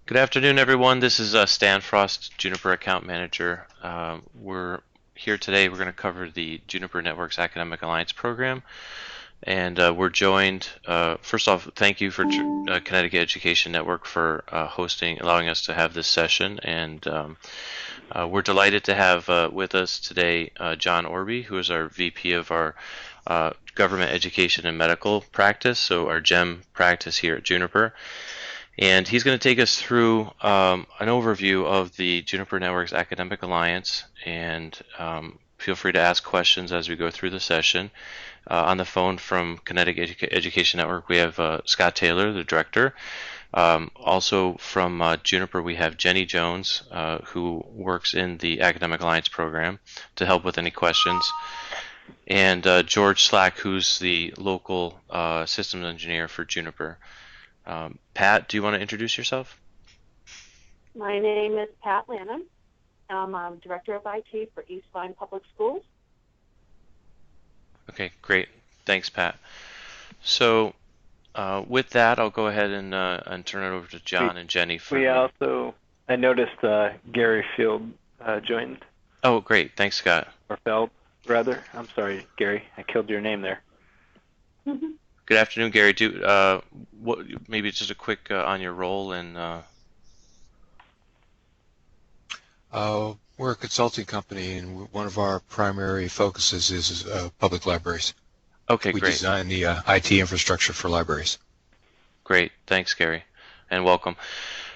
Good afternoon, everyone. This is Stan Frost, Juniper Account Manager. We're here today. We're going to cover the Juniper Networks Academic Alliance program, and we're joined. First off, thank you for Connecticut Education Network for allowing us to have this session, and we're delighted to have with us today John Orby, who is our VP of our Government Education and Medical Practice, so our GEM practice here at Juniper. And he's going to take us through an overview of the Juniper Networks Academic Alliance, and feel free to ask questions as we go through the session. On the phone from Connecticut Education Network, we have Scott Taylor, the director. Also from Juniper, we have Jenny Jones, who works in the Academic Alliance program to help with any questions. And George Slack, who's the local systems engineer for Juniper. Pat, do you want to introduce yourself? My name is Pat Lanham. I'm Director of IT for East Line Public Schools. Okay, great. Thanks, Pat. So with that, I'll go ahead and turn it over to John and Jenny. I noticed Gary Field joined. Oh, great. Thanks, Scott. Or Feld, rather. I'm sorry, Gary. I killed your name there. Good afternoon, Gary. Maybe just a quick on your role and. We're a consulting company, and one of our primary focuses is public libraries. Okay, we great. We design the IT infrastructure for libraries. Great. Thanks, Gary, and welcome.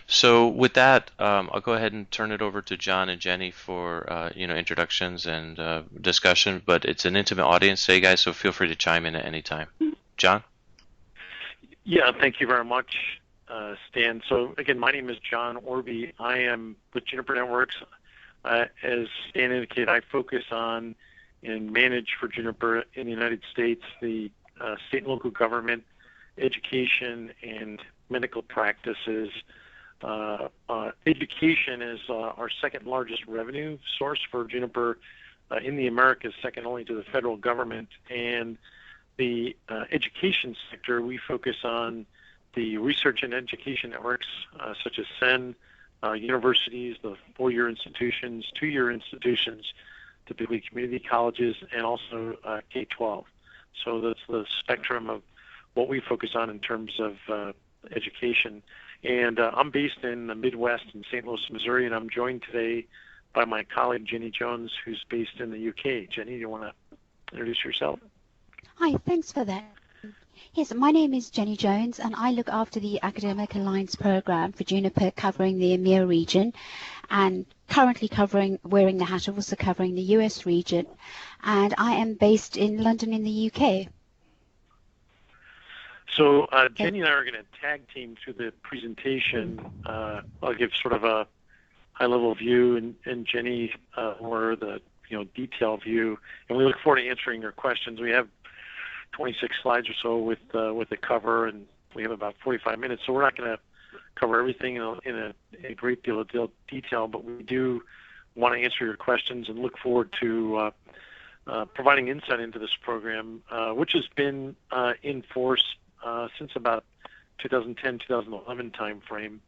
So with that, I'll go ahead and turn it over to John and Jenny for introductions and discussion. But it's an intimate audience today, guys, so feel free to chime in at any time. John? Yeah, thank you very much, Stan. So again, my name is John Orby. I am with Juniper Networks. As Stan indicated, I focus on and manage for Juniper in the United States the state and local government, education, and medical practices. Education is our second largest revenue source for Juniper in the Americas, second only to the federal government. And the education sector, we focus on the research and education networks such as SEN, universities, the 4-year institutions, 2-year institutions, typically community colleges, and also K-12. So that's the spectrum of what we focus on in terms of education. And I'm based in the Midwest in St. Louis, Missouri, and I'm joined today by my colleague Jenny Jones, who's based in the UK. Jenny, do you want to introduce yourself? Hi, thanks for that. Yes, my name is Jenny Jones, and I look after the Academic Alliance program for Juniper, covering the EMEA region, and currently wearing the hat of also covering the US region, and I am based in London in the UK. So Jenny and I are going to tag team through the presentation. I'll give sort of a high-level view, and Jenny more the detailed view, and we look forward to answering your questions. We have 26 slides or so with the cover, and we have about 45 minutes, so we're not going to cover everything in a great deal of detail, but we do want to answer your questions and look forward to providing insight into this program, which has been in force since about 2010-2011 timeframe,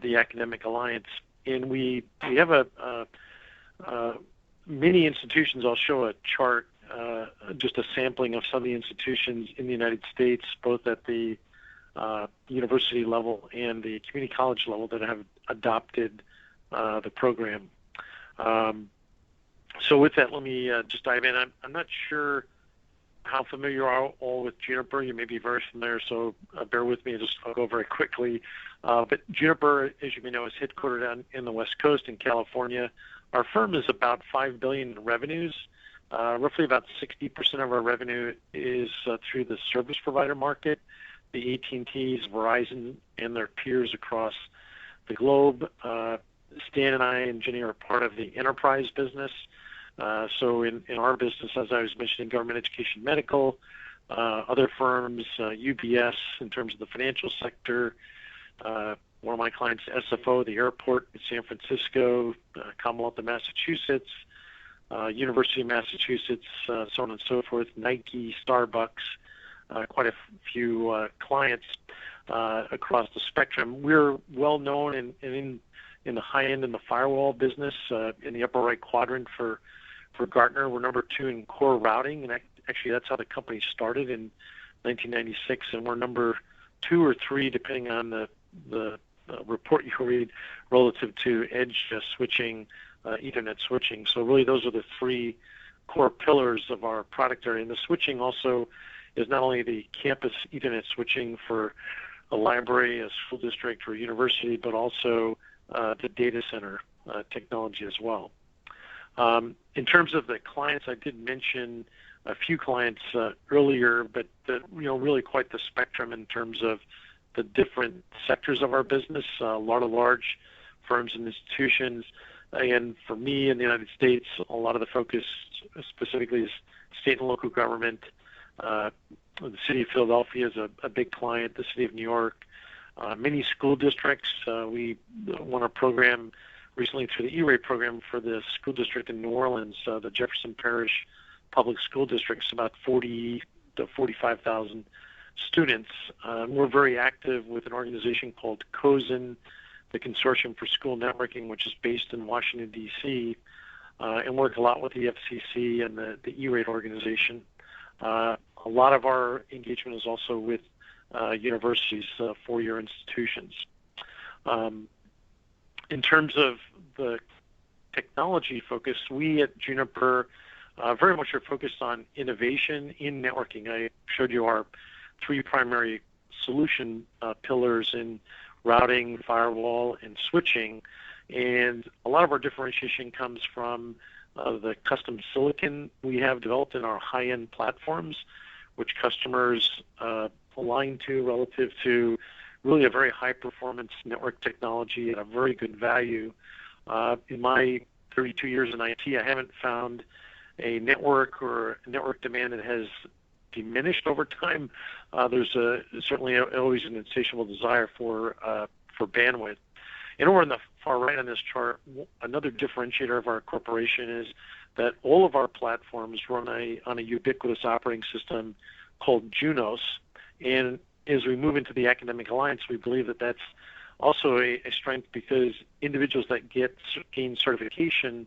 the Academic Alliance. And we have many institutions. I'll show a chart, just a sampling of some of the institutions in the United States, both at the university level and the community college level, that have adopted the program. So with that, let me just dive in. I'm not sure how familiar you are all with Juniper. You may be very familiar, so bear with me. I'll go very quickly. But Juniper, as you may know, is headquartered in the West Coast in California. Our firm is about $5 billion in revenues. Roughly about 60% of our revenue is through the service provider market, the AT&Ts, Verizon, and their peers across the globe. Stan and I and Jenny are part of the enterprise business. So in our business, as I was mentioning, government, education, medical, other firms, UBS in terms of the financial sector, one of my clients, SFO, the airport in San Francisco, Commonwealth of Massachusetts, University of Massachusetts, so on and so forth, Nike, Starbucks, quite a few clients. across the spectrum. We're well known in the high end in the firewall business, in the upper right quadrant for Gartner. We're number 2 in core routing, and actually that's how the company started in 1996, and we're number 2 or 3 depending on the report you read relative to edge switching, Ethernet switching. So really those are the 3 core pillars of our product area. And the switching also is not only the campus Ethernet switching for a library, a school district, or university, but also the data center technology as well. In terms of the clients, I did mention a few clients earlier, but really quite the spectrum in terms of the different sectors of our business. A lot of large firms and institutions, and for me in the United States, a lot of the focus specifically is state and local government. The city of Philadelphia is a big client. The city of New York, many school districts. We won a program recently through the E-rate program for the school district in New Orleans, the Jefferson Parish Public School District, about 40 to 45,000 students. We're very active with an organization called COSN, the Consortium for School Networking, which is based in Washington, D.C., and work a lot with the FCC and the E-rate organization. A lot of our engagement is also with universities, four-year institutions. In terms of the technology focus, we at Juniper very much are focused on innovation in networking. I showed you our 3 primary solution pillars in routing, firewall, and switching. And a lot of our differentiation comes from the custom silicon we have developed in our high-end platforms, which customers align to relative to really a very high-performance network technology at a very good value. In my 32 years in IT, I haven't found a network or network demand that has diminished over time. There's certainly always an insatiable desire for bandwidth. And over on the far right on this chart, another differentiator of our corporation is that all of our platforms run on a ubiquitous operating system called Junos. And as we move into the Academic Alliance, we believe that that's also a strength because individuals that gain certification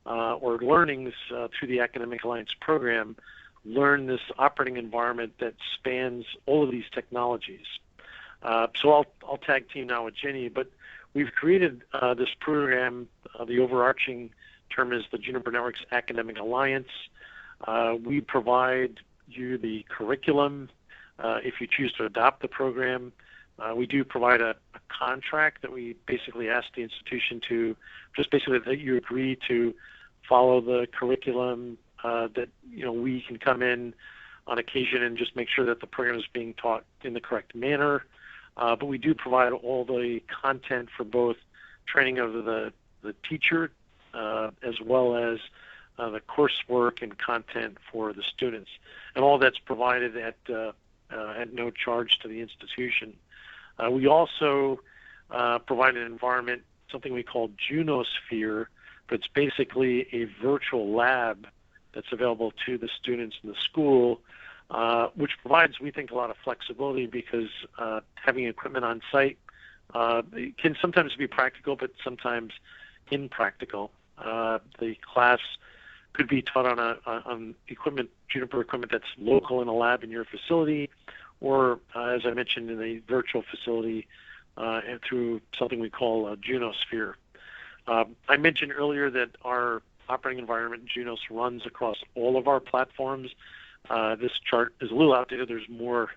or learnings through the Academic Alliance program learn this operating environment that spans all of these technologies. So I'll tag team now with Jenny, but we've created this program. The overarching term is the Juniper Networks Academic Alliance. We provide you the curriculum if you choose to adopt the program. We do provide a contract that we basically ask the institution to just basically that you agree to follow the curriculum, that we can come in on occasion and just make sure that the program is being taught in the correct manner. But we do provide all the content for both training of the teacher as well as the coursework and content for the students. And all that's provided at no charge to the institution. We also provide an environment, something we call Junosphere, but it's basically a virtual lab that's available to the students in the school, which provides, we think, a lot of flexibility because having equipment on site can sometimes be practical, but sometimes impractical. The class could be taught on equipment, Juniper equipment that's local in a lab in your facility, or as I mentioned, in a virtual facility and through something we call Junosphere. I mentioned earlier that our operating environment, Junos, runs across all of our platforms. This chart is a little outdated. There's more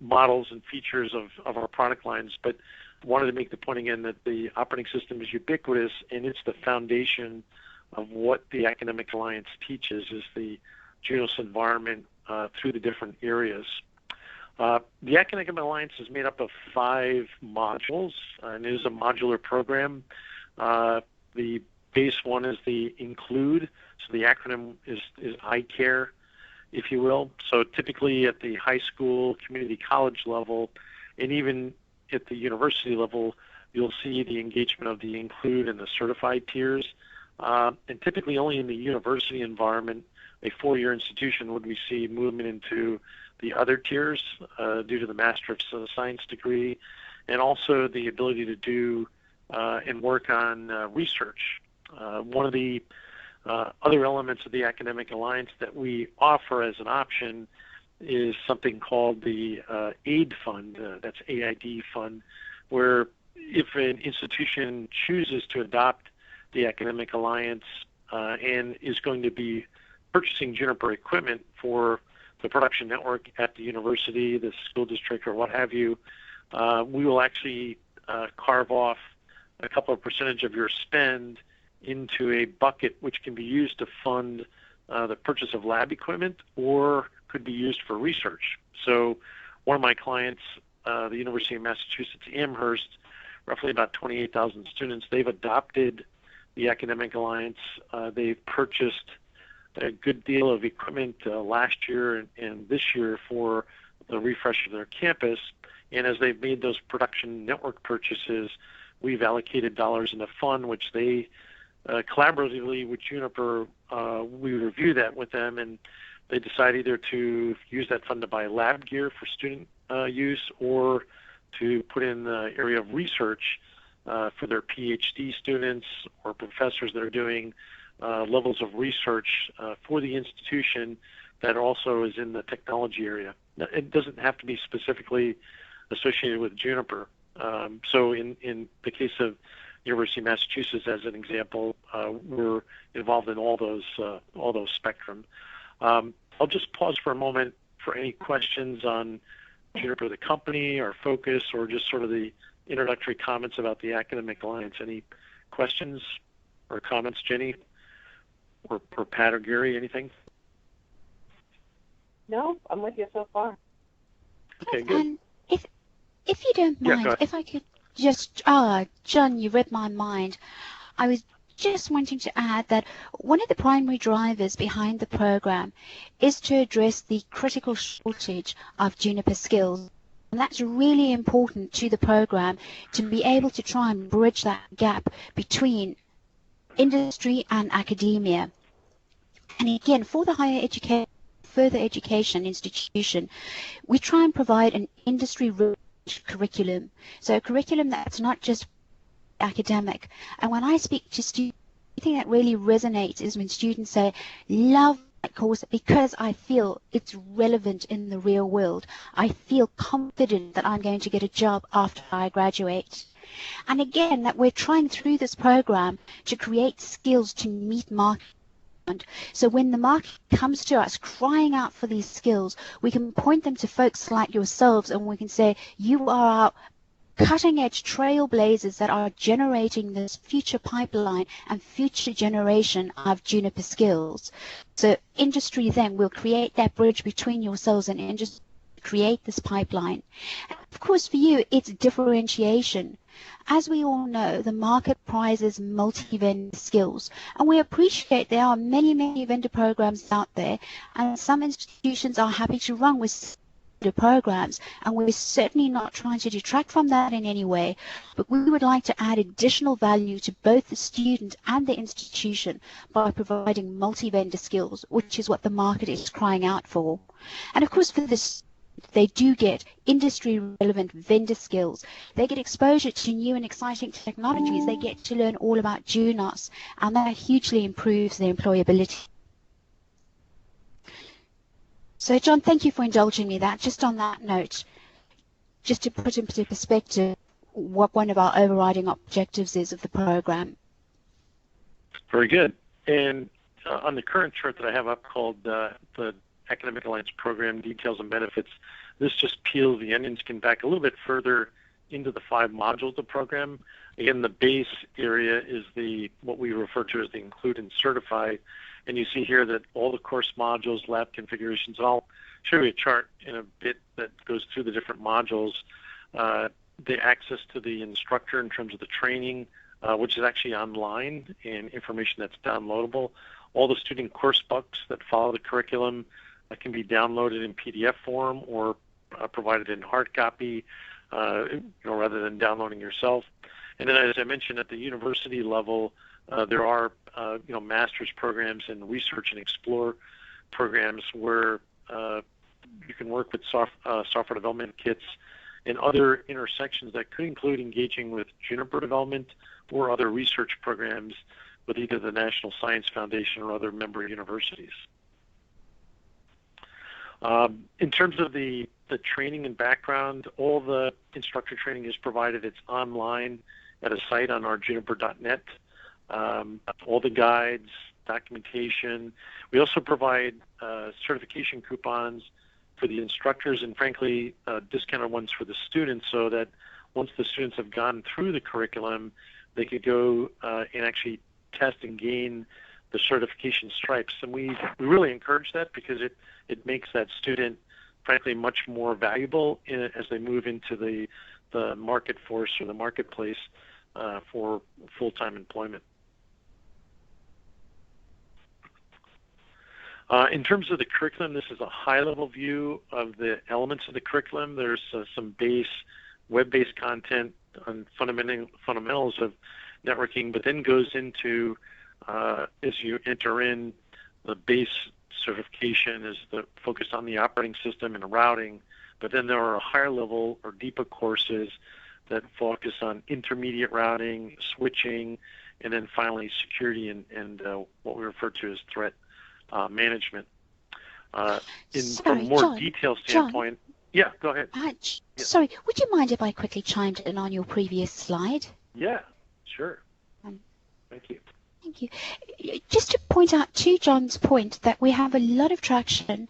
models and features of our product lines, but wanted to make the point again that the operating system is ubiquitous, and it's the foundation of what the Academic Alliance teaches is the Junos environment through the different areas. The Academic Alliance is made up of 5 modules, and it is a modular program. The base one is the Include, so the acronym is ICARE, if you will. So typically at the high school, community college level, and even at the university level, you'll see the engagement of the Include and the certified tiers. And typically only in the university environment, a 4-year institution, would we see movement into the other tiers due to the Master of Science degree, and also the ability to do and work on research. One of the other elements of the Academic Alliance that we offer as an option is something called the AID fund, that's AID fund, where if an institution chooses to adopt the Academic Alliance and is going to be purchasing Juniper equipment for the production network at the university, the school district, or what have you, we will actually carve off a couple of percentage of your spend into a bucket which can be used to fund the purchase of lab equipment or could be used for research. So one of my clients, the University of Massachusetts Amherst, roughly about 28,000 students, they've adopted the Academic Alliance. They've purchased a good deal of equipment last year and this year for the refresh of their campus. And as they've made those production network purchases, we've allocated dollars in a fund which they collaboratively with Juniper, we review that with them, and they decide either to use that fund to buy lab gear for student use or to put in the area of research for their PhD students or professors that are doing levels of research for the institution that also is in the technology area. It doesn't have to be specifically associated with Juniper. So in the case of University of Massachusetts, as an example, we're involved in all those spectrum. I'll just pause for a moment for any questions on Juniper, the company, our focus, or just sort of the introductory comments about the Academic Alliance. Any questions or comments, Jenny, or Pat or Gary? Anything? No, I'm with you so far. Okay, good. And if you don't Yeah, mind, go ahead. if I could just, John, you read my mind. I was just wanting to add that one of the primary drivers behind the program is to address the critical shortage of Juniper skills. And that's really important to the program to be able to try and bridge that gap between industry and academia. And again, for the further education institution, we try and provide an industry-rich curriculum. So a curriculum that's not just academic. And when I speak to students, the thing that really resonates is when students say, love that course because I feel it's relevant in the real world. I feel confident that I'm going to get a job after I graduate. And again, that we're trying through this program to create skills to meet market. So when the market comes to us crying out for these skills, we can point them to folks like yourselves and we can say, you are our cutting-edge trailblazers that are generating this future pipeline and future generation of Juniper skills. So industry then will create that bridge between yourselves and industry, create this pipeline. And of course, for you, it's differentiation. As we all know, the market prizes multi-vendor skills, and we appreciate there are many, many vendor programs out there, and some institutions are happy to run with the programs, and we're certainly not trying to detract from that in any way, but we would like to add additional value to both the student and the institution by providing multi-vendor skills, which is what the market is crying out for. And of course, for this, they do get industry-relevant vendor skills. They get exposure to new and exciting technologies. They get to learn all about Junos, and that hugely improves their employability. So, John, thank you for indulging me that. Just on that note, just to put into perspective what one of our overriding objectives is of the program. Very good. And on the current chart that I have up called the Academic Alliance Program Details and Benefits, this just peels the onion skin back a little bit further into the 5 modules of the program. Again, the base area is what we refer to as the Include and Certify. And you see here that all the course modules, lab configurations, and I'll show you a chart in a bit that goes through the different modules. The access to the instructor in terms of the training, which is actually online and information that's downloadable. All the student course books that follow the curriculum can be downloaded in PDF form or provided in hard copy, rather than downloading yourself. And then, as I mentioned, at the university level, there are master's programs in research and explore programs where you can work with software development kits and other intersections that could include engaging with Juniper development or other research programs with either the National Science Foundation or other member universities. In terms of the training and background, all the instructor training is provided. It's online at a site on our juniper.net. All the guides, documentation. We also provide certification coupons for the instructors and, frankly, discounted ones for the students, so that once the students have gone through the curriculum, they could go and actually test and gain the certification stripes. And we really encourage that, because it makes that student, frankly, much more valuable as they move into the market force or the marketplace for full-time employment. In terms of the curriculum, this is a high-level view of the elements of the curriculum. There's some web-based content on fundamentals of networking, but then goes into, as you enter in, the base certification is focused on the operating system and routing, but then there are higher level or deeper courses that focus on intermediate routing, switching, and then finally security and what we refer to as threat management. From a more detailed standpoint, yeah, go ahead. Sorry, would you mind if I quickly chimed in on your previous slide? Yeah, sure. Thank you. Thank you. Just to point out to John's point that we have a lot of traction,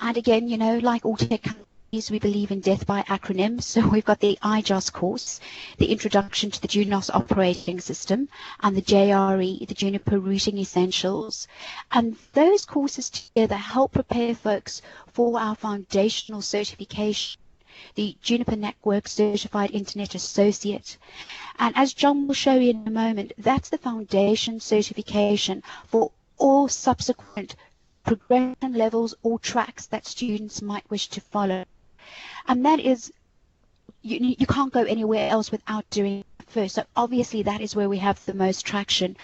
and again, you know, like all tech companies, we believe in death by acronyms. So we've got the IJOS course, the Introduction to the Junos Operating System, and the JRE, the Juniper Routing Essentials. And those courses together help prepare folks for our foundational certification, the Juniper Network Certified Internet Associate. And as John will show you in a moment, that's the foundation certification for all subsequent progression levels or tracks that students might wish to follow. And that is, you can't go anywhere else without doing it first. So obviously that is where we have the most traction.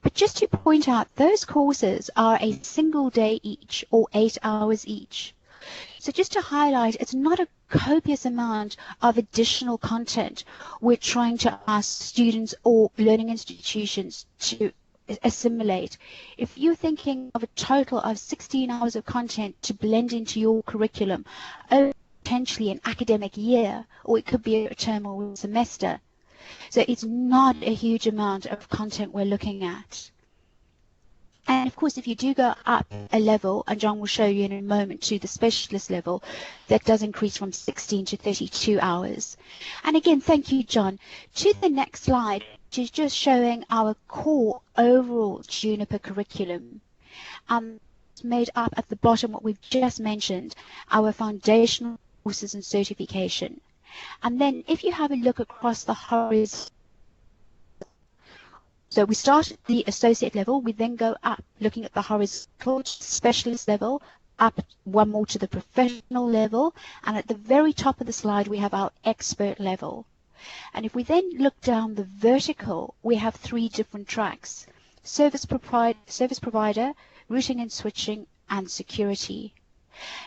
But just to point out, those courses are a single day each or 8 hours each. So just to highlight, it's not a copious amount of additional content we're trying to ask students or learning institutions to assimilate. If you're thinking of a total of 16 hours of content to blend into your curriculum over potentially an academic year, or it could be a term or a semester, so it's not a huge amount of content we're looking at. And of course, if you do go up a level, and John will show you in a moment, to the specialist level, that does increase from 16 to 32 hours. And again, thank you, John. To the next slide, which is just showing our core overall Juniper curriculum. It's made up at the bottom, what we've just mentioned, our foundational courses and certification. And then if you have a look across the horizon, so we start at the associate level, we then go up looking at the horizontal specialist level, up one more to the professional level, and at the very top of the slide we have our expert level. And if we then look down the vertical, we have 3 different tracks: service provider, routing and switching, and security.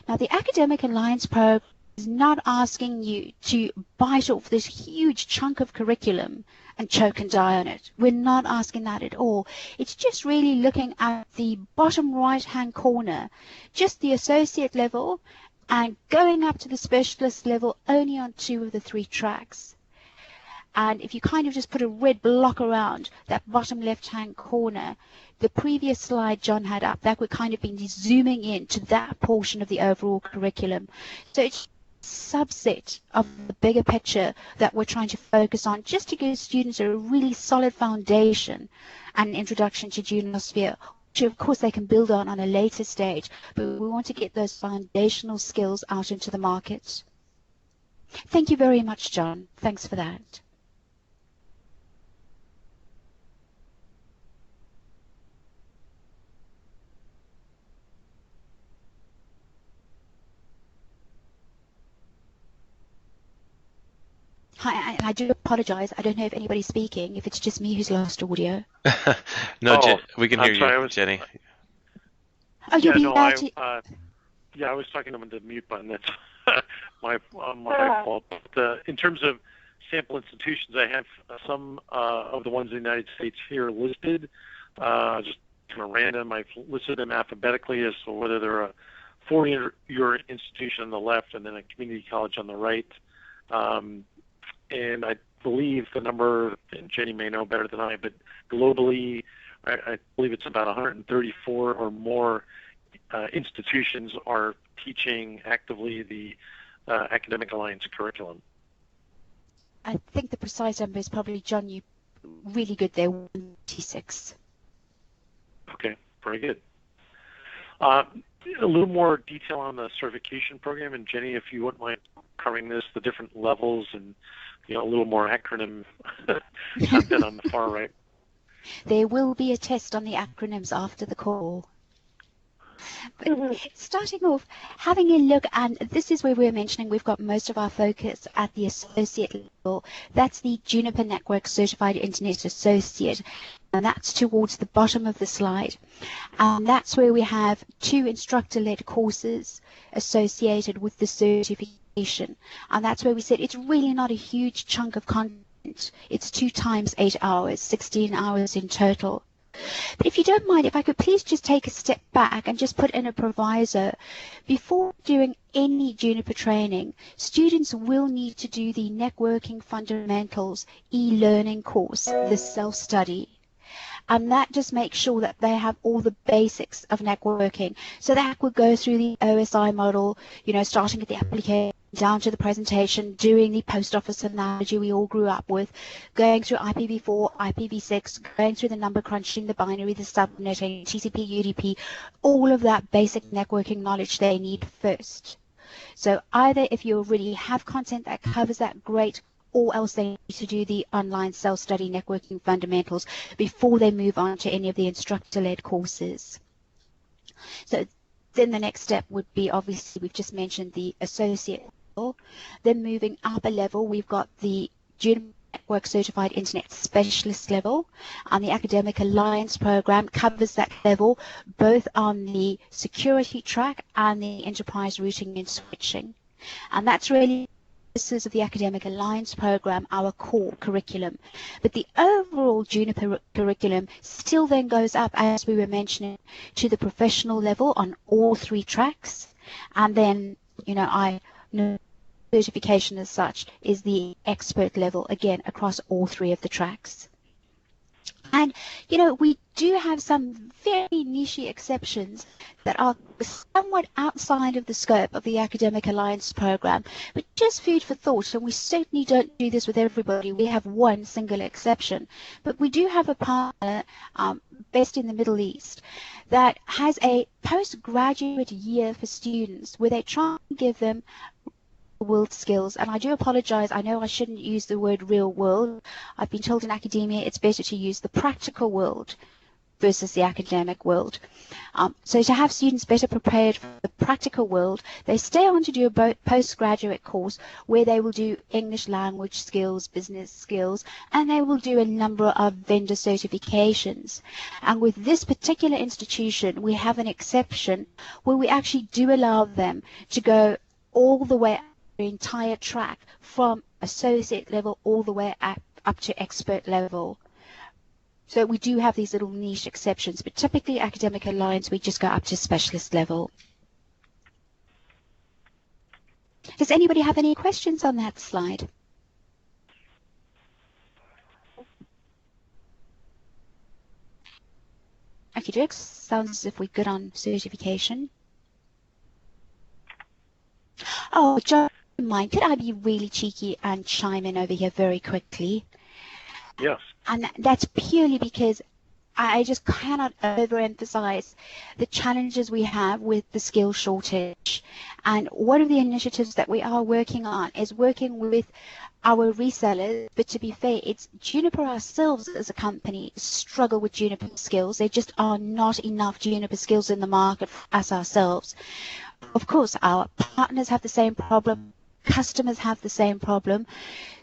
Now the Academic Alliance program is not asking you to bite off this huge chunk of curriculum and choke and die on it. We're not asking that at all. It's just really looking at the bottom right-hand corner, just the associate level, and going up to the specialist level only on 2 of the 3 tracks. And if you kind of just put a red block around that bottom left-hand corner, the previous slide John had up, that would kind of be zooming in to that portion of the overall curriculum. So it's subset of the bigger picture that we're trying to focus on, just to give students a really solid foundation and an introduction to Junosphere, which of course they can build on a later stage, but we want to get those foundational skills out into the market. Thank you very much, John. Thanks for that. Hi, and I do apologize. I don't know if anybody's speaking, if it's just me who's lost audio. No, we can hear you, Jenny. Oh, you'll be allowed to... Yeah, I was talking on the mute button. That's my fault. But, in terms of sample institutions, I have some of the ones in the United States here listed, just kind of random. I've listed them alphabetically as to whether they're a four-year institution on the left and then a community college on the right. And I believe the number, and Jenny may know better than I, but globally, I believe it's about 134 or more institutions are teaching actively the Academic Alliance curriculum. I think the precise number is probably, John, you really good there, 126. Okay, very good. A little more detail on the certification program, and Jenny, if you wouldn't mind covering this, the different levels and a little more acronym content on the far right. There will be a test on the acronyms after the call. But starting off, having a look, and this is where we're mentioning we've got most of our focus at the associate level. That's the Juniper Network Certified Internet Associate, and that's towards the bottom of the slide. And that's where we have 2 instructor-led courses associated with the certification. And that's where we said it's really not a huge chunk of content. It's 2 times 8 hours, 16 hours in total. But if you don't mind, if I could please just take a step back and just put in a proviso. Before doing any Juniper training, students will need to do the Networking Fundamentals e-learning course, the self-study. And that just makes sure that they have all the basics of networking. So that would go through the OSI model, starting at the application, down to the presentation, doing the post office analogy we all grew up with, going through IPv4, IPv6, going through the number crunching, the binary, the subnetting, TCP, UDP, all of that basic networking knowledge they need first. So either if you already have content that covers that, great, or else they need to do the online self-study networking fundamentals before they move on to any of the instructor-led courses. So then the next step would be, obviously, we've just mentioned the associate level. Then moving up a level, we've got the Juniper Network Certified Internet Specialist level, and the Academic Alliance program covers that level both on the security track and the enterprise routing and switching. And that's really of the Academic Alliance program, our core curriculum. But the overall Juniper curriculum still then goes up, as we were mentioning, to the professional level on all 3 tracks. And then, I know certification as such is the expert level, again, across all 3 of the tracks. And, we do have some very niche exceptions that are somewhat outside of the scope of the Academic Alliance program, but just food for thought, and we certainly don't do this with everybody. We have one single exception, but we do have a partner based in the Middle East that has a postgraduate year for students where they try and give them world skills. And I do apologize, I know I shouldn't use the word real world. I've been told in academia it's better to use the practical world versus the academic world. So to have students better prepared for the practical world, they stay on to do a postgraduate course where they will do English language skills, business skills, and they will do a number of vendor certifications. And with this particular institution, we have an exception where we actually do allow them to go all the way the entire track from associate level all the way up to expert level. So we do have these little niche exceptions, but typically Academic Alliance, we just go up to specialist level. Does anybody have any questions on that slide? Okay, Dirk, sounds as if we're good on certification. Oh, John, mind, could I be really cheeky and chime in over here very quickly? Yes. And that's purely because I just cannot overemphasize the challenges we have with the skill shortage. And one of the initiatives that we are working on is working with our resellers, but to be fair, it's Juniper ourselves as a company struggle with Juniper skills. There just are not enough Juniper skills in the market for us ourselves. Of course, our partners have the same problem. Customers have the same problem.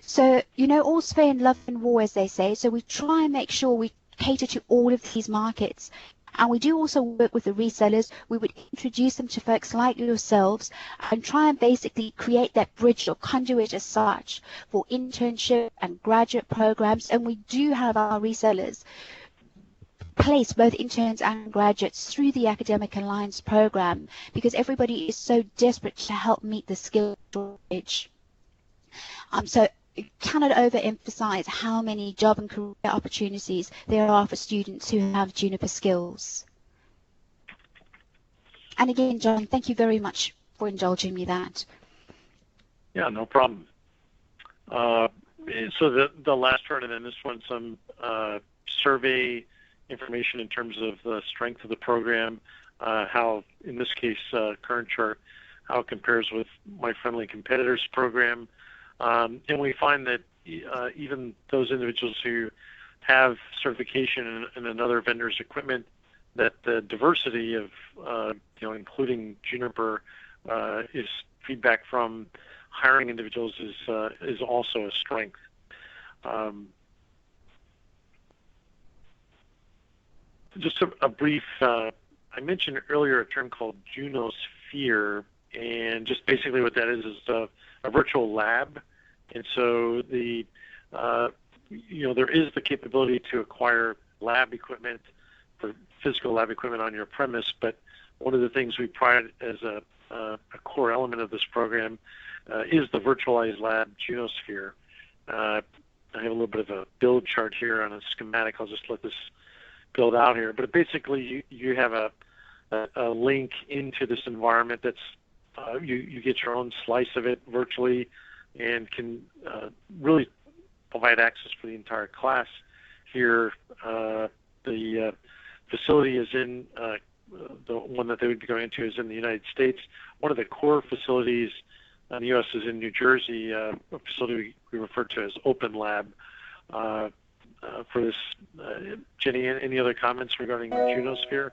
So, all's fair in love and war, as they say. So we try and make sure we cater to all of these markets. And we do also work with the resellers. We would introduce them to folks like yourselves and try and basically create that bridge or conduit as such for internship and graduate programs. And we do have our resellers place both interns and graduates through the Academic Alliance program because everybody is so desperate to help meet the skill shortage. So I cannot overemphasize how many job and career opportunities there are for students who have Juniper skills. And again, John, thank you very much for indulging me that. Yeah, no problem. So the last part, and then this one, some survey information in terms of the strength of the program, how, in this case, current chart, how it compares with my friendly competitors program. And we find that even those individuals who have certification in another vendor's equipment, that the diversity of, including Juniper, is feedback from hiring individuals is also a strength. Just a brief, I mentioned earlier a term called Junosphere, and just basically what that is a virtual lab. And so there is the capability to acquire lab equipment, for physical lab equipment on your premise, but one of the things we pride as a core element of this program is the virtualized lab Junosphere. I have a little bit of a build chart here on a schematic. I'll just let this build out here. But basically, you have a link into this environment that's you get your own slice of it virtually, and can really provide access for the entire class. Here, the facility is in the one that they would be going into is in the United States. One of the core facilities in the U.S. is in New Jersey, a facility we refer to as Open Lab. For this, Jenny, any other comments regarding Junosphere?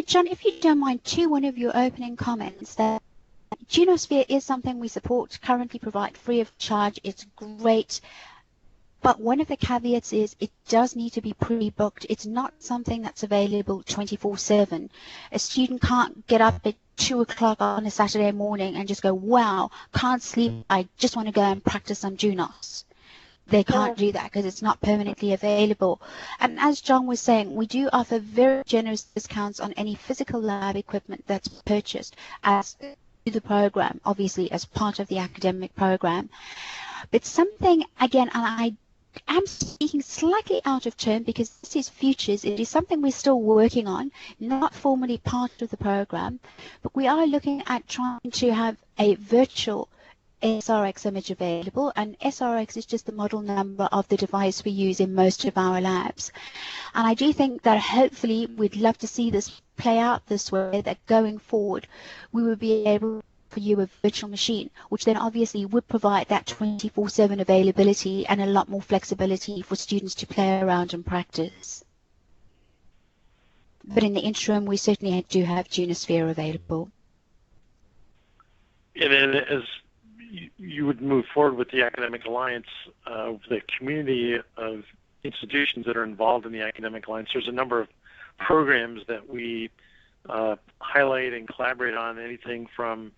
John, if you don't mind, to one of your opening comments, that Junosphere is something we support, currently provide free of charge. It's great. But one of the caveats is it does need to be pre-booked. It's not something that's available 24/7. A student can't get up at 2 o'clock on a Saturday morning and just go, wow, can't sleep. I just want to go and practice some Junos. They can't do that because it's not permanently available. And as John was saying, we do offer very generous discounts on any physical lab equipment that's purchased as the program, obviously as part of the academic program. But something, again, and I am speaking slightly out of turn because this is futures. It is something we're still working on, not formally part of the program, but we are looking at trying to have a virtual SRX image available, and SRX is just the model number of the device we use in most of our labs. And I do think that hopefully we'd love to see this play out this way, that going forward we will be able for you a virtual machine, which then obviously would provide that 24/7 availability and a lot more flexibility for students to play around and practice. But in the interim, we certainly do have Junosphere available. And then as you would move forward with the Academic Alliance, the community of institutions that are involved in the Academic Alliance, there's a number of programs that we highlight and collaborate on, anything from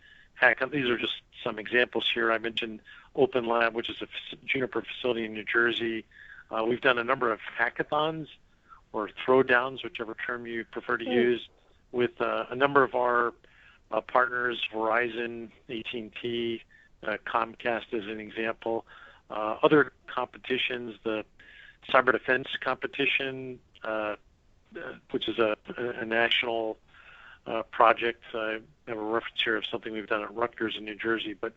these are just some examples here. I mentioned Open Lab, which is a Juniper facility in New Jersey. We've done a number of hackathons or throwdowns, whichever term you prefer to use, with a number of our partners, Verizon, AT&T, Comcast as an example. Other competitions, the cyber defense competition, which is a national project. I have a reference here of something we've done at Rutgers in New Jersey, but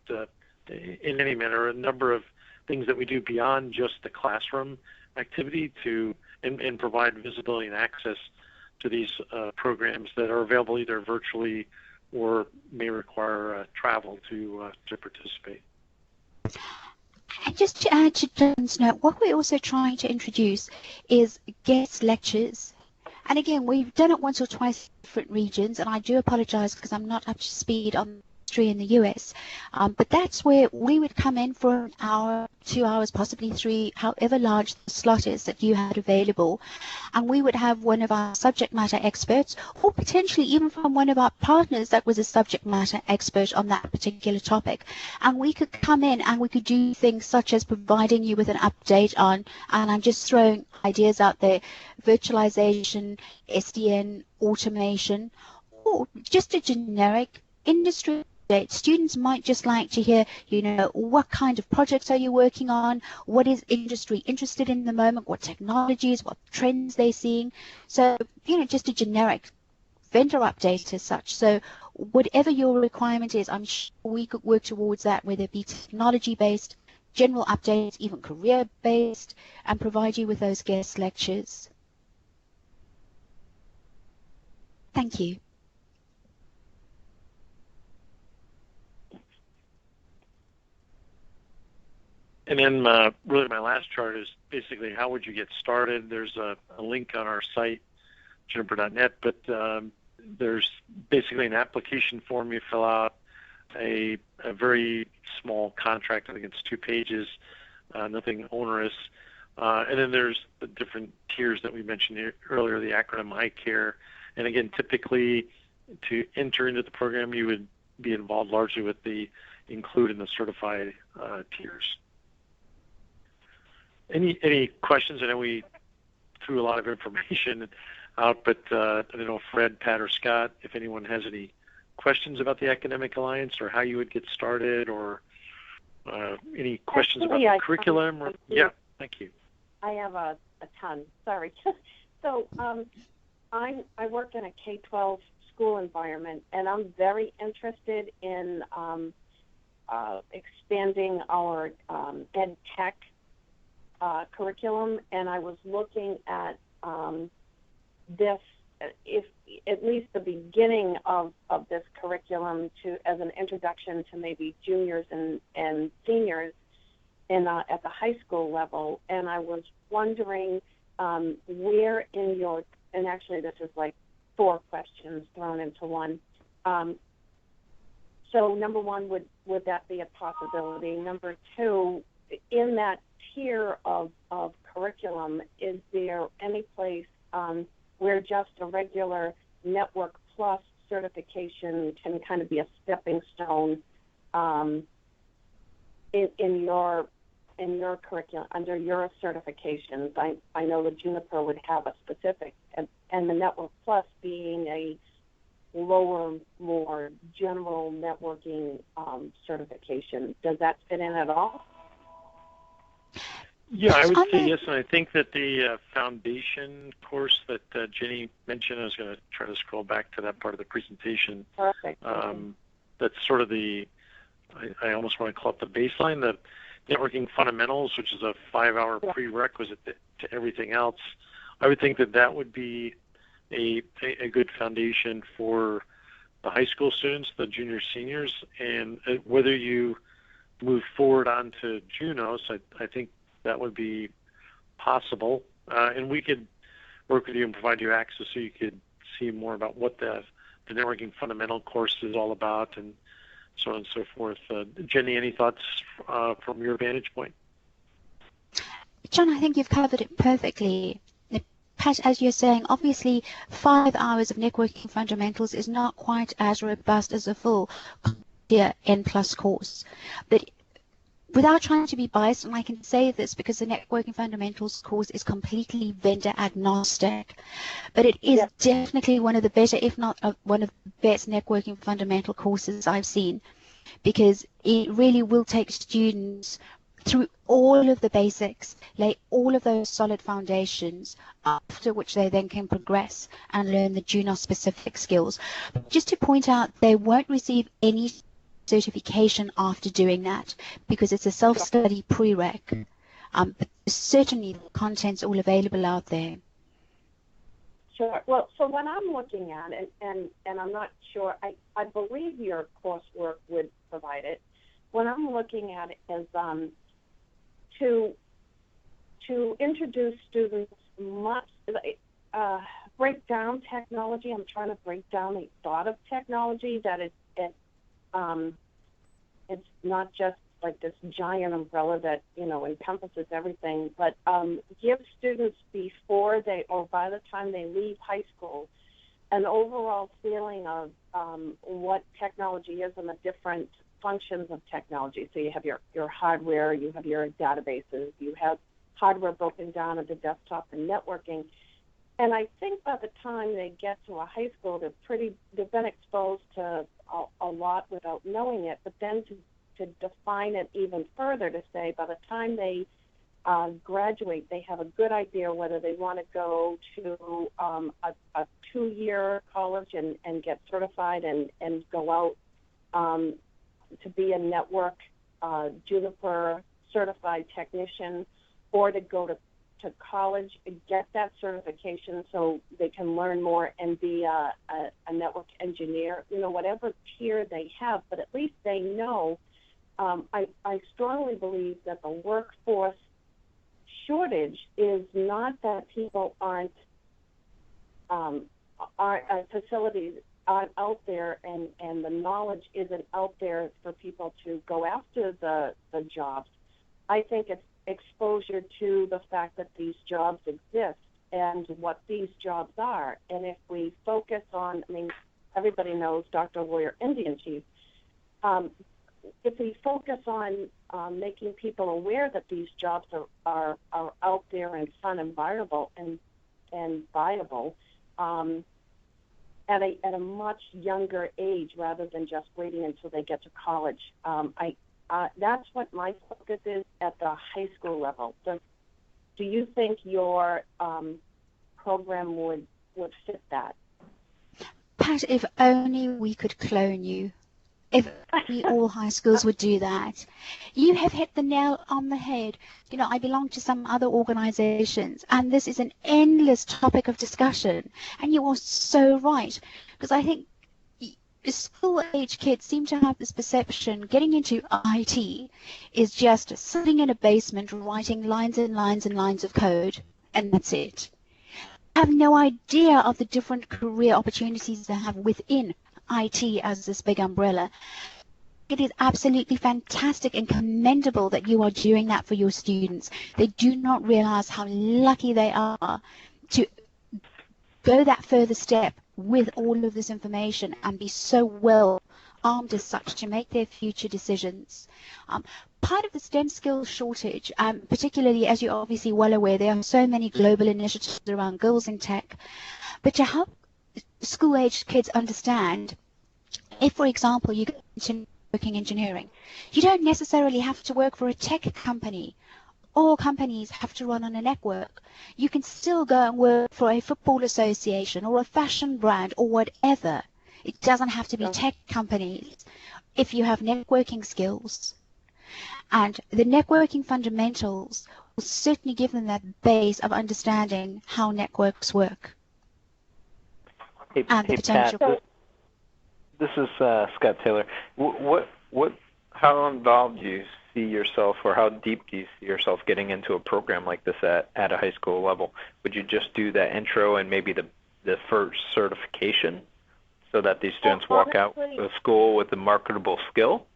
in any manner, a number of things that we do beyond just the classroom activity to and provide visibility and access to these programs that are available either virtually or may require travel to participate. And just to add to John's note, what we're also trying to introduce is guest lectures. And again, we've done it once or twice in different regions, and I do apologize because I'm not up to speed on industry in the US. But that's where we would come in for an hour, 2 hours, possibly 3, however large the slot is that you had available. And we would have one of our subject matter experts, or potentially even from one of our partners that was a subject matter expert on that particular topic. And we could come in and we could do things such as providing you with an update on, and I'm just throwing ideas out there, virtualization, SDN, automation, or just a generic industry update. Students might just like to hear, what kind of projects are you working on? What is industry interested in the moment? What technologies, what trends they're seeing? So, just a generic vendor update as such. So whatever your requirement is, I'm sure we could work towards that, whether it be technology-based, general updates, even career-based, and provide you with those guest lectures. Thank you. And then really my last chart is basically how would you get started. There's a link on our site, juniper.net, but there's basically an application form you fill out, a very small contract. I think it's 2 pages, nothing onerous. And then there's the different tiers that we mentioned earlier, the acronym ICARE. And again, typically to enter into the program, you would be involved largely with the include and the certified tiers. Any questions? I know we threw a lot of information out, but I don't know if Fred, Pat, or Scott, if anyone has any questions about the Academic Alliance or how you would get started, or any questions about the curriculum? Yeah, thank you. I have a ton. Sorry. So I work in a K-12 school environment, and I'm very interested in expanding our ed tech curriculum, and I was looking at this, if at least the beginning of this curriculum as an introduction to maybe juniors and seniors at the high school level. And I was wondering where in your, and actually this is like 4 questions thrown into one. So number one, would that be a possibility? Number 2, in that tier of curriculum, is there any place where just a regular Network Plus certification can kind of be a stepping stone in your curriculum, under your certifications? I know that Juniper would have a specific, and the Network Plus being a lower, more general networking certification. Does that fit in at all? Yeah, I would say yes, and I think that the foundation course that Jenny mentioned, I was going to try to scroll back to that part of the presentation. Perfect. That's sort of I almost want to call it the baseline, the networking fundamentals, which is a 5-hour prerequisite to everything else. I would think that would be a good foundation for the high school students, the juniors, seniors, and whether you move forward onto Junos, I think that would be possible, and we could work with you and provide you access so you could see more about what the networking fundamental course is all about, and so on and so forth. Jenny, any thoughts from your vantage point? John, I think you've covered it perfectly. Pat, as you're saying, obviously 5 hours of networking fundamentals is not quite as robust as a full N+ course, but without trying to be biased, and I can say this because the Networking Fundamentals course is completely vendor agnostic, but it is definitely one of the better, if not one of the best networking fundamental courses I've seen, because it really will take students through all of the basics, lay all of those solid foundations, after which they then can progress and learn the Junos-specific skills. Just to point out, they won't receive any certification after doing that because it's a self-study prereq, but certainly the content's all available out there. Sure. Well, so what I'm looking at, and I'm not sure, I believe your coursework would provide it. What I'm looking at is to introduce students break down technology. I'm trying to break down the thought of technology, that it it's not just like this giant umbrella that encompasses everything, but give students before they or by the time they leave high school an overall feeling of what technology is and the different functions of technology. So you have your hardware, you have your databases, you have hardware broken down into desktop and networking. And I think by the time they get to a high school, they've been exposed to a lot without knowing it, but then to define it even further, to say by the time they graduate, they have a good idea whether they want to go to a 2-year college and get certified and go out to be a network Juniper certified technician, or to go to college and get that certification so they can learn more and be a network engineer, whatever tier they have, but at least they know. I strongly believe that the workforce shortage is not that people aren't facilities aren't out there and the knowledge isn't out there for people to go after the jobs. I think it's exposure to the fact that these jobs exist and what these jobs are. And if we focus on, everybody knows Dr. Lawyer Indian Chief. If we focus on making people aware that these jobs are out there and fun and viable at a much younger age rather than just waiting until they get to college. That's what my focus is at the high school level. Do you think your program would fit that? Pat, if only we could clone you. If only all high schools would do that. You have hit the nail on the head. I belong to some other organizations, and this is an endless topic of discussion. And you are so right, because I think school-age kids seem to have this perception getting into IT is just sitting in a basement writing lines and lines and lines of code, and that's it. I have no idea of the different career opportunities they have within IT as this big umbrella. It is absolutely fantastic and commendable that you are doing that for your students. They do not realize how lucky they are to go that further step with all of this information and be so well armed as such to make their future decisions. Part of the STEM skills shortage, particularly as you're obviously well aware, there are so many global initiatives around girls in tech, but to help school-aged kids understand, if, for example, you go into networking engineering, you don't necessarily have to work for a tech company. All companies have to run on a network. You can still go and work for a football association or a fashion brand or whatever. It doesn't have to be tech companies if you have networking skills. And the networking fundamentals will certainly give them that base of understanding how networks work. Hey, potential. Pat, this is Scott Taylor. How involved do you see yourself, or how deep do you see yourself getting into a program like this at a high school level? Would you just do that intro and maybe the first certification so that these students walk out of school with a marketable skill?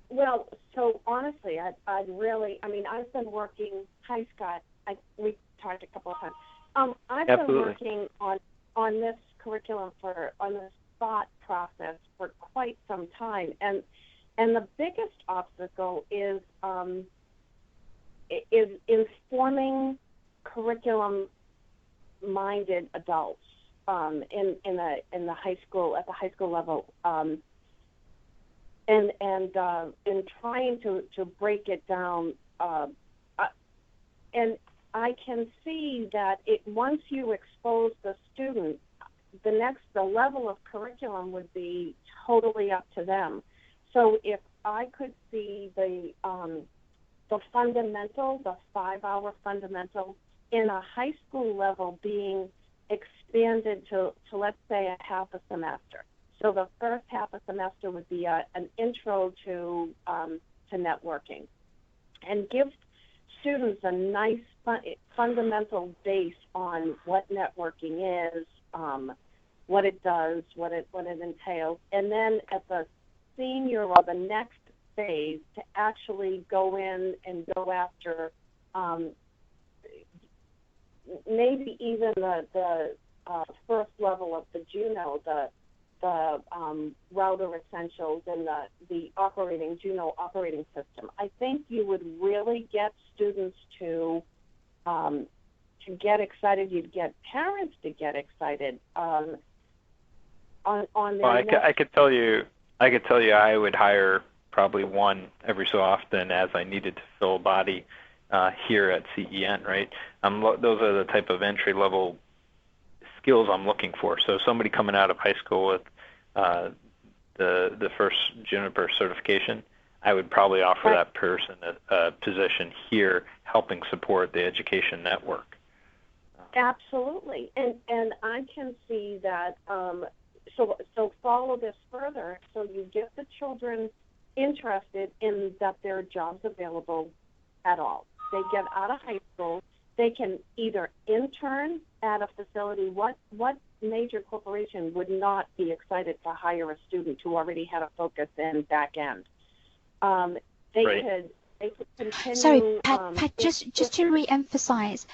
Well, so honestly, I've been working. Hi, Scott. We talked a couple of times. I've been working on this curriculum on this thought process for quite some time, and the biggest obstacle is informing curriculum-minded adults in the high school, at the high school level, and in trying to break it down. And I can see that once you expose the student, the level of curriculum would be totally up to them. So if I could see the fundamental, the 5-hour fundamental in a high school level being expanded to let's say a half a semester. So the first half a semester would be an intro to networking, and give students a nice fundamental base on what networking is, what it does, what it entails, and then at the senior or the next phase to actually go in and go after maybe even the first level of the Juno, the router essentials and the Juno operating system. I think you would really get students to get excited. You'd get parents to get excited on their. Well, I could tell you I would hire probably one every so often as I needed to fill a body here at CEN, right? Those are the type of entry level skills I'm looking for. So somebody coming out of high school with the first Juniper certification, I would probably offer that person a position here helping support the education network. Absolutely, and I can see that. So follow this further. So you get the children interested in that there are jobs available at all. They get out of high school. They can either intern at a facility. What major corporation would not be excited to hire a student who already had a focus in back end? They could continue. Sorry, Pat, just to re-emphasize,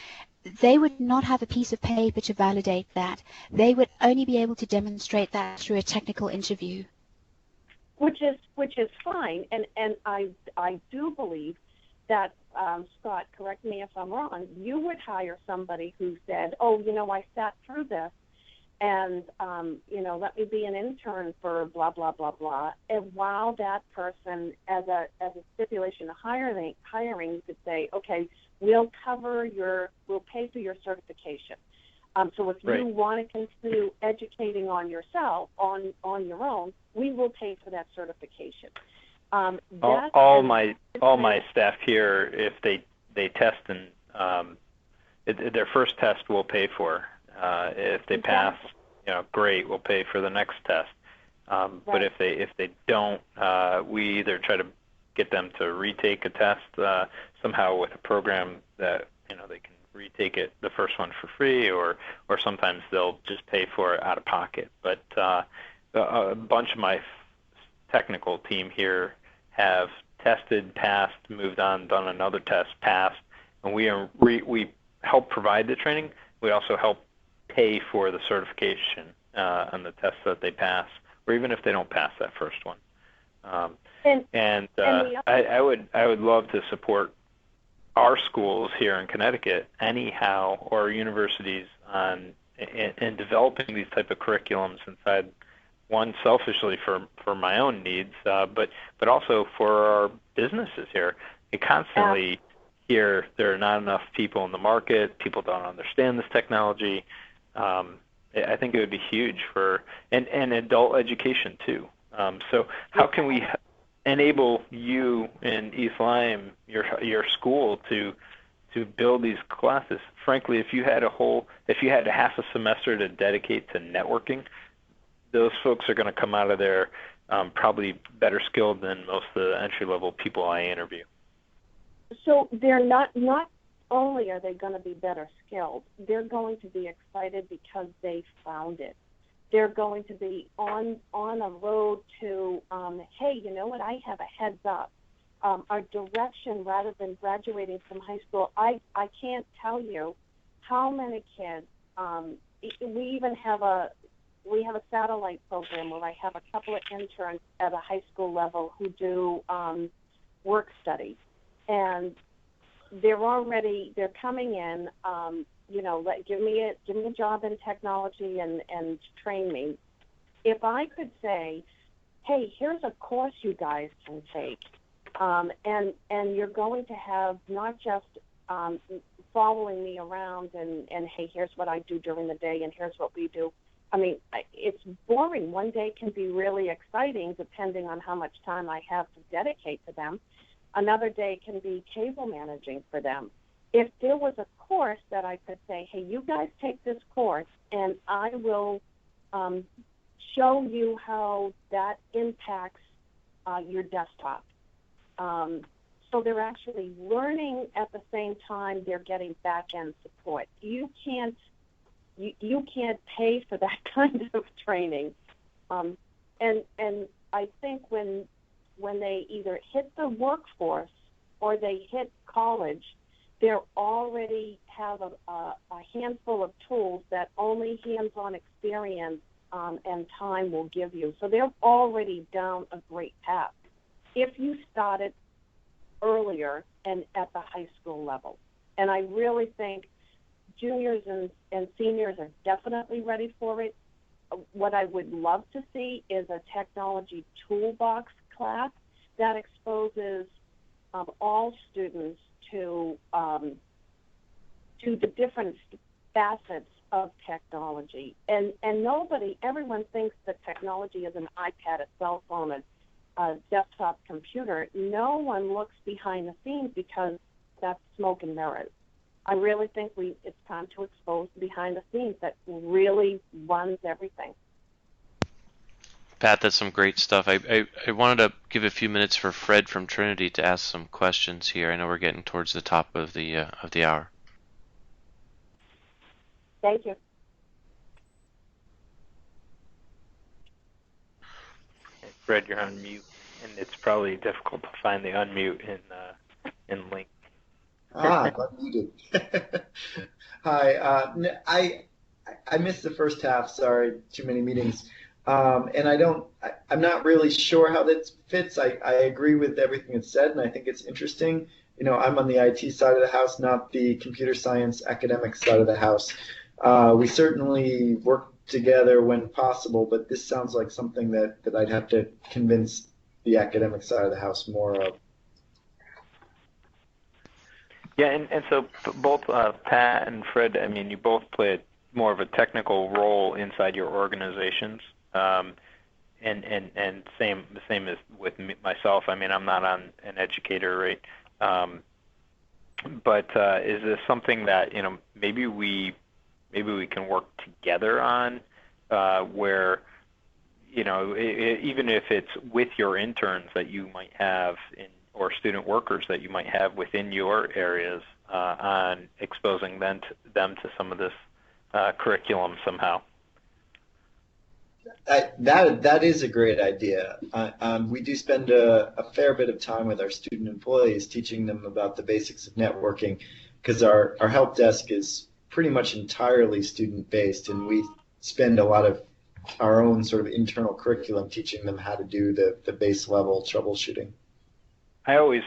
they would not have a piece of paper to validate that. They would only be able to demonstrate that through a technical interview. Which is fine, and I do believe that, Scott, correct me if I'm wrong, you would hire somebody who said, oh, I sat through this, and, let me be an intern for blah, blah, blah, blah. And while that person, as a stipulation of hiring, you could say, okay, we'll pay for your certification. So if you want to continue educating on yourself, on your own, we will pay for that certification. All my staff here, if they test and their first test, we'll pay for. If they pass, great, we'll pay for the next test. But if they don't, we either try to get them to retake a test somehow with a program that they can retake it, the first one, for free, or sometimes they'll just pay for it out of pocket. But a bunch of my technical team here have tested, passed, moved on, done another test, passed, and we help provide the training. We also help pay for the certification on the tests that they pass, or even if they don't pass that first one. I would love to support our schools here in Connecticut anyhow, or universities in developing these type of curriculums inside, one, selfishly for my own needs, but also for our businesses here. I constantly hear there are not enough people in the market, people don't understand this technology. I think it would be huge for and adult education too. So how can we enable you in East Lyme, your school, to build these classes? Frankly, if you had half a semester to dedicate to networking, those folks are going to come out of there probably better skilled than most of the entry-level people I interview. So they're not only are they going to be better skilled, they're going to be excited because they found it. They're going to be on a road to, hey, you know what, I have a heads up. Our direction, rather than graduating from high school, I can't tell you how many kids, we even have a satellite program where I have a couple of interns at a high school level who do work study, and they're coming in, give me a job in technology and train me. If I could say, hey, here's a course you guys can take, and you're going to have not just following me around and hey, here's what I do during the day and here's what we do. I mean, it's boring. One day can be really exciting depending on how much time I have to dedicate to them. Another day can be cable managing for them. If there was a course that I could say, hey, you guys take this course and I will show you how that impacts your desktop. So they're actually learning at the same time they're getting back-end support. You can't pay for that kind of training. And I think when they either hit the workforce or they hit college, they already have a handful of tools that only hands-on experience and time will give you. So they're already down a great path if you started earlier and at the high school level. And I really think juniors and seniors are definitely ready for it. What I would love to see is a technology toolbox class that exposes all students to the different facets of technology. And everyone thinks that technology is an iPad, a cell phone, a desktop computer. No one looks behind the scenes because that's smoke and mirrors. I really think it's time to expose behind the scenes that really runs everything. Pat, that's some great stuff. I wanted to give a few minutes for Fred from Trinity to ask some questions here. I know we're getting towards the top of the hour. Thank you. Fred, you're on mute, and it's probably difficult to find the unmute in Link. I'm muted. Hi. I missed the first half. Sorry, too many meetings. And I'm not really sure how that fits. I agree with everything that's said, and I think it's interesting. I'm on the IT side of the house, not the computer science academic side of the house. We certainly work together when possible, but this sounds like something that I'd have to convince the academic side of the house more of. Yeah, and so both Pat and Fred, I mean, you both play more of a technical role inside your organizations, and same as with myself. I mean, I'm not an educator, right? But is this something that maybe we can work together on, where even if it's with your interns that you might have or student workers that you might have within your areas, on exposing them to some of this curriculum somehow. That is a great idea. We do spend a fair bit of time with our student employees teaching them about the basics of networking, because our help desk is pretty much entirely student-based, and we spend a lot of our own sort of internal curriculum teaching them how to do the base level troubleshooting. I always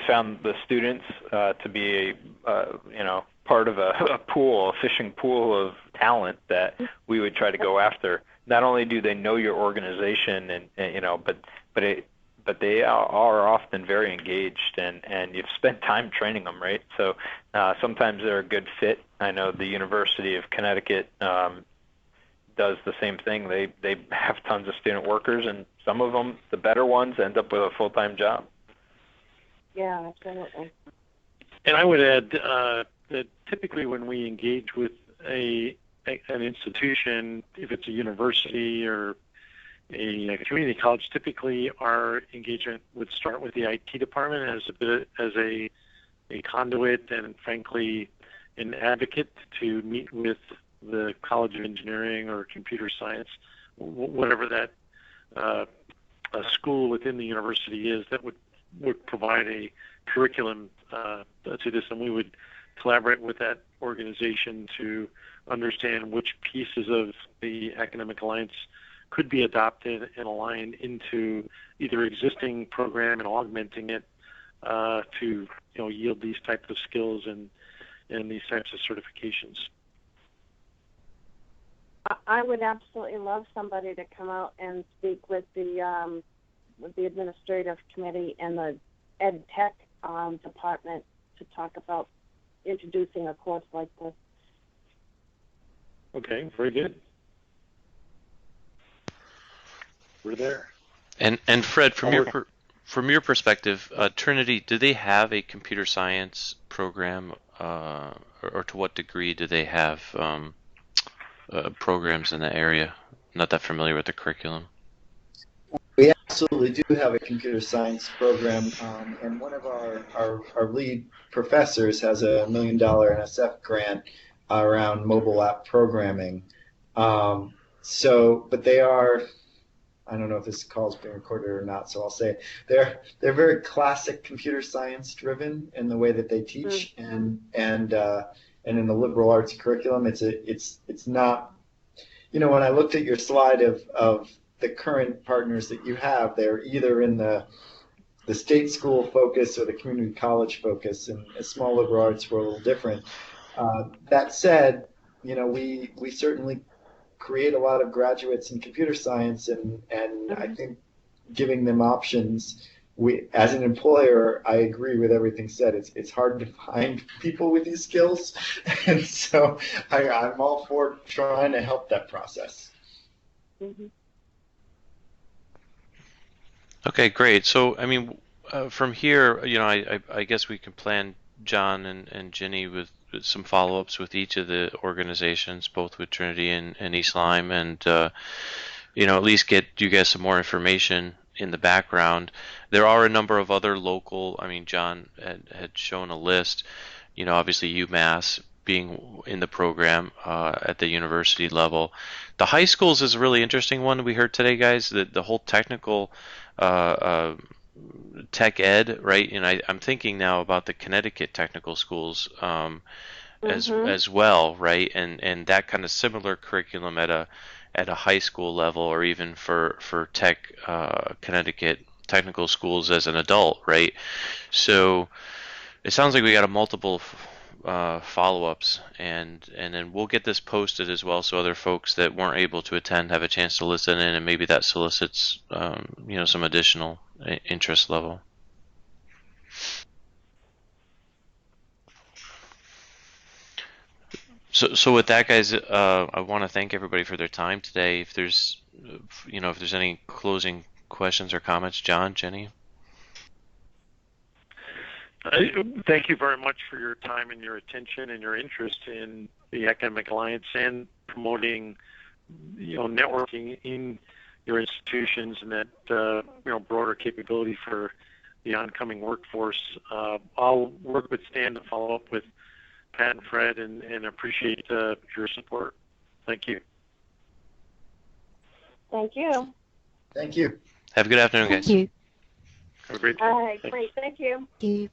found the students to be part of a fishing pool of talent that we would try to go after. Not only do they know your organization, but they are often very engaged, and you've spent time training them, right? So sometimes they're a good fit. I know the University of Connecticut does the same thing. They have tons of student workers, and some of them, the better ones, end up with a full-time job. Yeah, absolutely. And I would add that typically when we engage with an institution, if it's a university or a community college, typically our engagement would start with the IT department as a conduit and, frankly, an advocate to meet with the College of Engineering or Computer Science, whatever that a school within the university is that would provide a curriculum to this, and we would collaborate with that organization to understand which pieces of the Academic Alliance could be adopted and aligned into either existing program and augmenting it to yield these types of skills and these types of certifications. I would absolutely love somebody to come out and speak with the administrative committee and the ed tech department to talk about introducing a course like this. Okay, very good. We're there. And Fred, from your perspective, Trinity, do they have a computer science program, or to what degree do they have programs in that area? I'm not that familiar with the curriculum. We absolutely do have a computer science program, and one of our lead professors has a $1 million NSF grant around mobile app programming. But they are I don't know if this call is being recorded or not, so I'll say it. They're very classic computer science driven in the way that they teach, and in the liberal arts curriculum, it's not. When I looked at your slide of the current partners that you have, they're either in the state school focus or the community college focus, and as small liberal arts were a little different. That said, we certainly create a lot of graduates in computer science, and I think giving them options. As an employer, I agree with everything said. It's hard to find people with these skills, and so I'm all for trying to help that process. Mm-hmm. Okay, great. So, I mean, from here, I guess we can plan John and Jenny with some follow-ups with each of the organizations, both with Trinity and East Lyme, and at least get you guys some more information in the background. There are a number of other local. I mean, John had shown a list. Obviously UMass being in the program at the university level. The high schools is a really interesting one we heard today, guys. The whole technical uh, tech ed, right? And I'm thinking now about the Connecticut technical schools as well, right? And that kind of similar curriculum at a high school level, or even for tech Connecticut technical schools as an adult, right? So it sounds like we got a multiple follow-ups, and then we'll get this posted as well, so other folks that weren't able to attend have a chance to listen in, and maybe that solicits some additional interest level. So with that, guys, I want to thank everybody for their time today. If there's any closing questions or comments, John, Jenny. Thank you very much for your time and your attention and your interest in the Academic Alliance and promoting, networking in your institutions and that, broader capability for the oncoming workforce. I'll work with Stan to follow up with Pat and Fred and appreciate your support. Thank you. Thank you. Thank you. Have a good afternoon, guys. Thank you. Have a great day. All right, great. Thank you. Thank you.